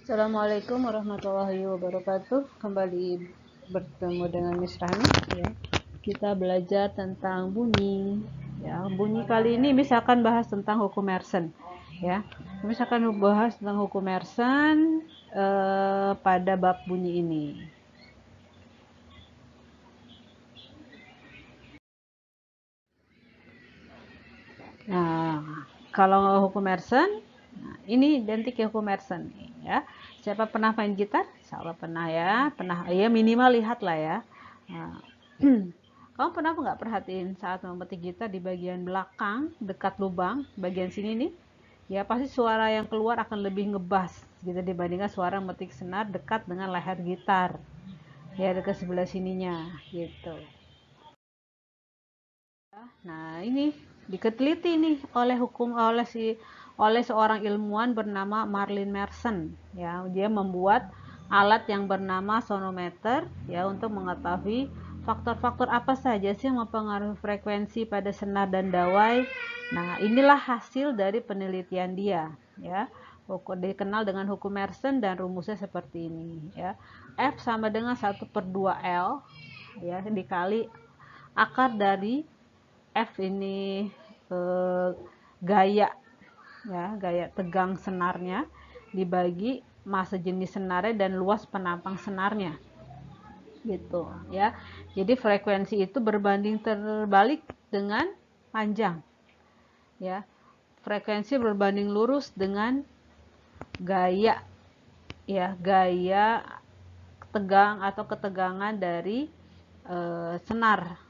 Assalamualaikum warahmatullahi wabarakatuh. Kembali bertemu dengan Miss Rahmi. Ya. Kita belajar tentang bunyi. Ya, bunyi kali ini misalkan bahas tentang hukum Mersenne. Ya, misalkan bahas tentang hukum Mersenne pada bab bunyi ini. Nah, kalau hukum Mersenne, nah, ini identik ya hukum Mersenne ya. Siapa pernah main gitar? Siapa pernah ya? Pernah ya minimal lihat lah ya. Nah, kamu pernah nggak perhatiin saat memetik gitar di bagian belakang dekat lubang, bagian sini nih? Ya pasti suara yang keluar akan lebih ngebas gitu dibandingkan suara memetik senar dekat dengan leher gitar. Ya dekat sebelah sininya gitu. Nah, ini diteliti nih oleh seorang ilmuwan bernama Marlin Mersenne ya. Dia membuat alat yang bernama sonometer ya untuk mengetahui faktor-faktor apa saja sih yang mempengaruhi frekuensi pada senar dan dawai. Nah, inilah hasil dari penelitian dia ya. Dikenal dengan hukum Mersenne dan rumusnya seperti ini ya. F sama dengan 1/2L ya dikali akar dari F ini eh, gaya ya, gaya tegang senarnya dibagi massa jenis senarnya dan luas penampang senarnya. Gitu ya. Jadi frekuensi itu berbanding terbalik dengan panjang. Ya. Frekuensi berbanding lurus dengan gaya ya, gaya tegang atau ketegangan dari senar.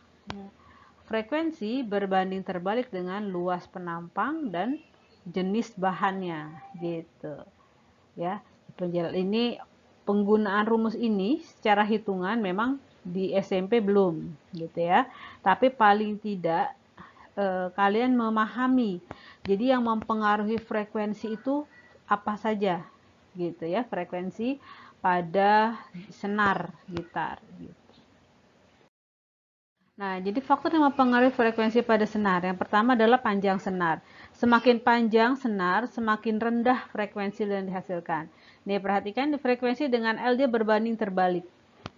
Frekuensi berbanding terbalik dengan luas penampang dan jenis bahannya gitu ya. Ini penggunaan rumus ini secara hitungan memang di SMP belum gitu ya, tapi paling tidak kalian memahami jadi yang mempengaruhi frekuensi itu apa saja gitu ya, frekuensi pada senar gitar gitu. Nah, jadi faktor yang mempengaruhi frekuensi pada senar. Yang pertama adalah panjang senar. Semakin panjang senar, semakin rendah frekuensi yang dihasilkan. Nih, perhatikan di frekuensi dengan L dia berbanding terbalik.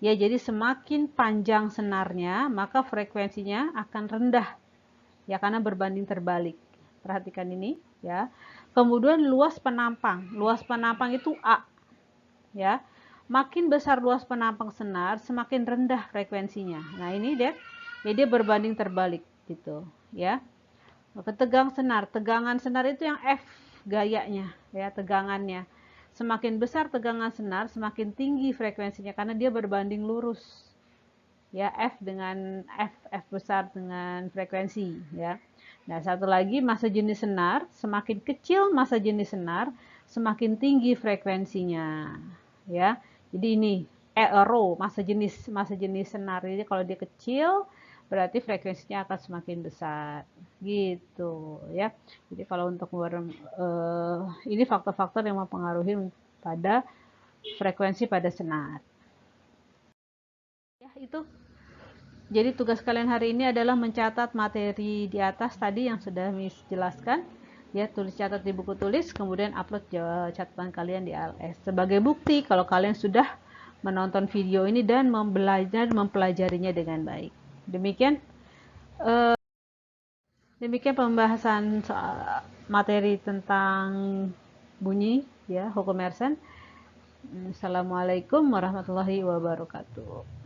Ya, jadi semakin panjang senarnya, maka frekuensinya akan rendah. Ya, karena berbanding terbalik. Perhatikan ini, ya. Kemudian luas penampang. Luas penampang itu A, ya. Makin besar luas penampang senar, semakin rendah frekuensinya. Nah, ini dia. Jadi dia berbanding terbalik gitu, ya. Tegangan senar itu yang F gayanya, ya, tegangannya. Semakin besar tegangan senar, semakin tinggi frekuensinya karena dia berbanding lurus. Ya, F besar dengan frekuensi, ya. Nah, satu lagi massa jenis senar, semakin kecil massa jenis senar, semakin tinggi frekuensinya, ya. Jadi ini rho massa jenis senar. Jadi kalau dia kecil berarti frekuensinya akan semakin besar gitu ya. Jadi kalau untuk ini faktor-faktor yang mempengaruhi pada frekuensi pada senar ya. Itu jadi tugas kalian hari ini adalah mencatat materi di atas tadi yang sudah Miss jelaskan ya. Tulis catat di buku tulis, kemudian upload catatan kalian di ALS sebagai bukti kalau kalian sudah menonton video ini dan mempelajarinya dengan baik. Demikian pembahasan soal materi tentang bunyi ya, hukum Mersenne. Assalamualaikum warahmatullahi wabarakatuh.